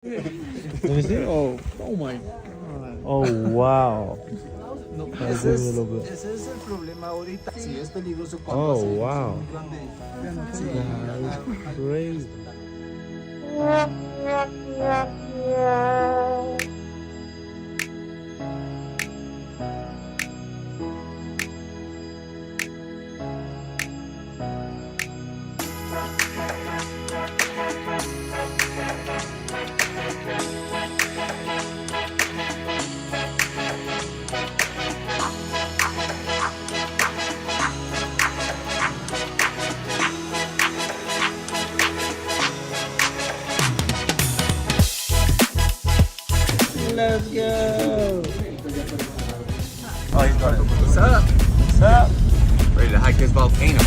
Let me see. Oh my God. Oh, wow. No, Ese es el problema ahorita. Sí, es peligroso cuando Oh, hace wow. un plan de... Sí. That's crazy. Let's go. Oh, he's got it. What's up? What's up? Ready to hike this volcano.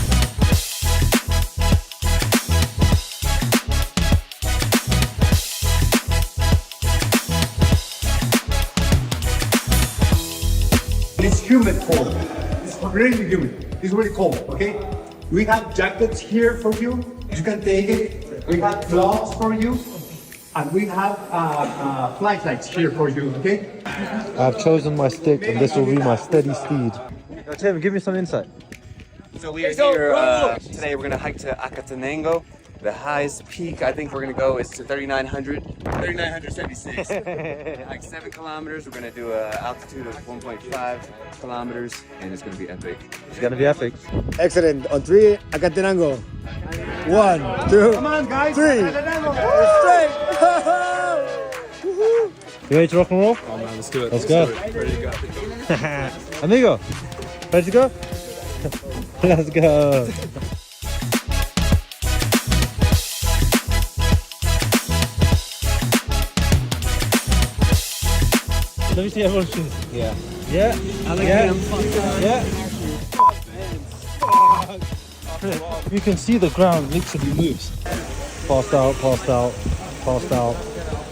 It's humid cold. It's really humid. It's really cold, okay? We have jackets here for you. You can take it. We have gloves for you. And we have flashlights here for you, okay? I've chosen my stick and this will be my steady steed. Now, Tim, give me some insight. So we are here today. We're gonna hike to Acatenango. The highest peak I think we're gonna go is to 3,976. Like 7 kilometers. We're gonna do an altitude of 1.5 kilometers, and it's gonna be epic. It's gonna be epic. Excellent. On 3, Acatenango. 1, 2, Come on, guys. 3. Straight. You ready to rock and roll? Oh man, let's do it. Let's go. Ready to go. Amigo, ready to go? Let's go. Let me see everyone's shoes. Yeah. Yeah. Yeah. You can see the ground literally moves. Passed out, passed out, passed out.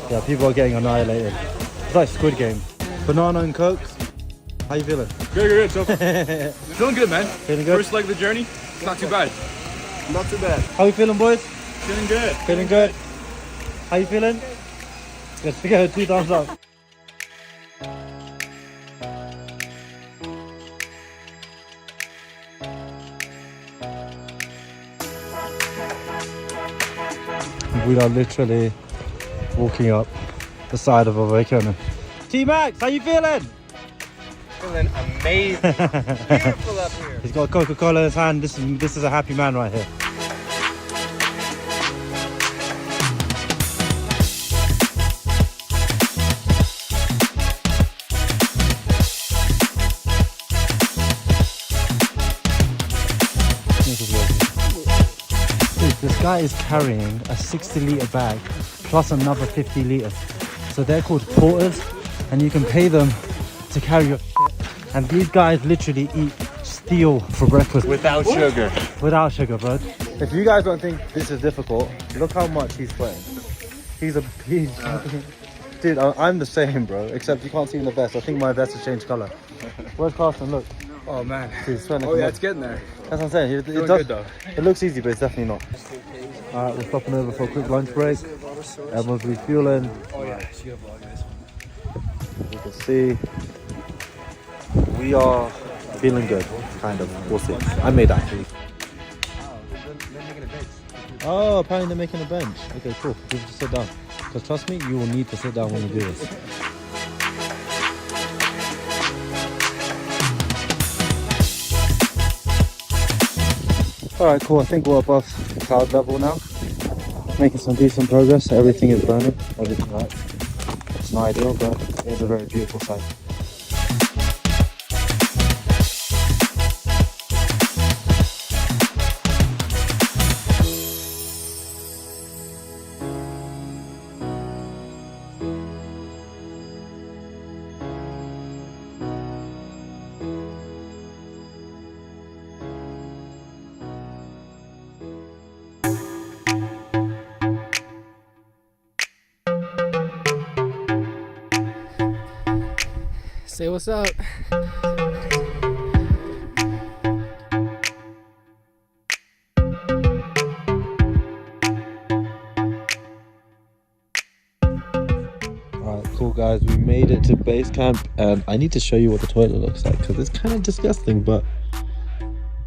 Yeah, people are getting annihilated. It's like Squid Game. Banana and Coke. How you feeling? Good. So feeling good, man. Feeling good? First leg of the journey. Not too bad. Not too bad. How you feeling, boys? Feeling good. Feeling good? How you feeling? Let's go, 2 thumbs up. We are literally walking up the side of a volcano. TMax, how you feeling? Feeling amazing. Beautiful up here. He's got a Coca-Cola in his hand. This is a happy man right here. Dude, this guy is carrying a 60-litre bag plus another 50 litres. So they're called porters, and you can pay them to carry your shit. And these guys literally eat steel for breakfast. Without sugar. Without sugar, bro. If you guys don't think this is difficult, look how much he's sweating. He's a beast. Dude, I'm the same, bro. Except you can't see in the vest. I think my vest has changed colour. Where's Carson? Look. Oh man. Dude, he's sweating. Oh yeah, it's getting there. That's what I'm saying. It Feeling does, good though. it looks easy, but it's definitely not. Alright, we're stopping over for a quick lunch break. Everyone's refueling. Oh yeah, she got vlog this. You can see we are feeling good, kind of. We'll see. I made that. Oh, apparently they're making a bench. Okay, cool. You have to sit down. Because trust me, you will need to sit down when you do this. Alright, cool. I think we're above cloud level now. Making some decent progress. Everything is burning. Everything right. It's not ideal, but it's a very beautiful sight. Say what's up. Alright, cool guys, we made it to base camp and I need to show you what the toilet looks like because it's kind of disgusting, but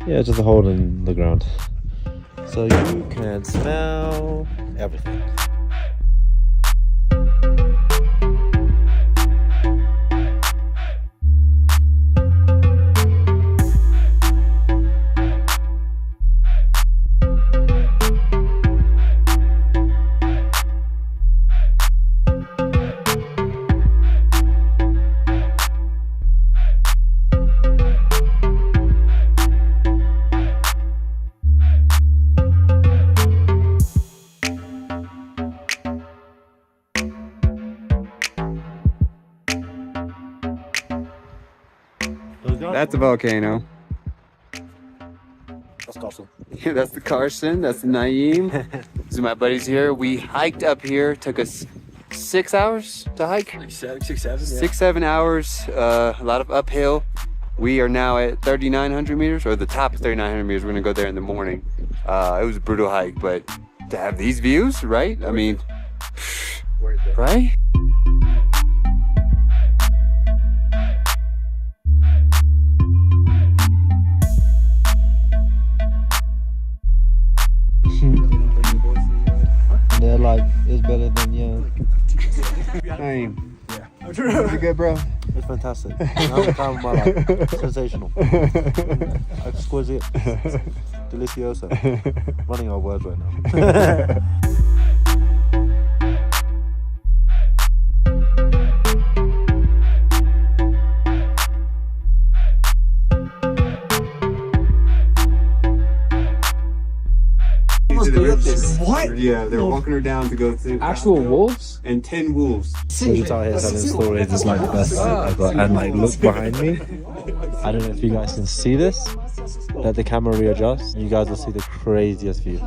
yeah, just a hole in the ground. So you can smell everything. That's a volcano. That's Carson. Yeah, that's the Carson. That's the Naeem. These are my buddies here. We hiked up here. Took us 6 hours to hike. Like 6, 7. Yeah. 6, 7 hours. A lot of uphill. We are now at 3,900 meters, or the top of 3,900 meters. We're gonna go there in the morning. It was a brutal hike, but to have these views, right? I mean, right? They're like, it's better than Naeem. Is it good, bro? It's fantastic. Another time of my life. Sensational. Exquisite. Delicioso. Running out of words right now. What? Yeah, they're walking her down to go to Actual wolves? and 10 wolves. It's out here telling stories is like the best thing ever. And like, look behind me. I don't know if you guys can see this. Let the camera readjust. You guys will see the craziest view.